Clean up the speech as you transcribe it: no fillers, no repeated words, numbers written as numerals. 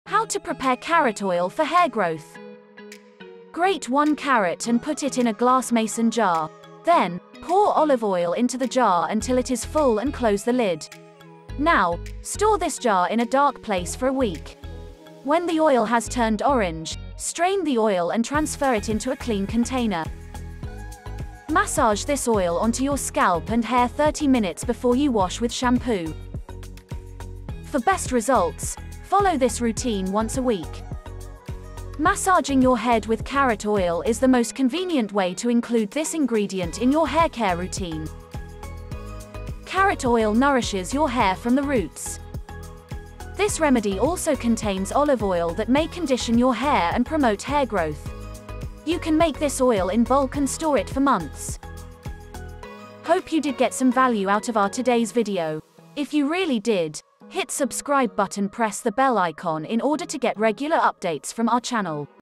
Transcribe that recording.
How to prepare carrot oil for hair growth. Grate 1 carrot and put it in a glass mason jar. Then, pour olive oil into the jar until it is full and close the lid. Now, store this jar in a dark place for a week. When the oil has turned orange, strain the oil and transfer it into a clean container. Massage this oil onto your scalp and hair 30 minutes before you wash with shampoo. For best results, follow this routine once a week. Massaging your head with carrot oil is the most convenient way to include this ingredient in your hair care routine. Carrot oil nourishes your hair from the roots. This remedy also contains olive oil that may condition your hair and promote hair growth. You can make this oil in bulk and store it for months. Hope you did get some value out of our today's video. If you really did, hit subscribe button, press the bell icon in order to get regular updates from our channel.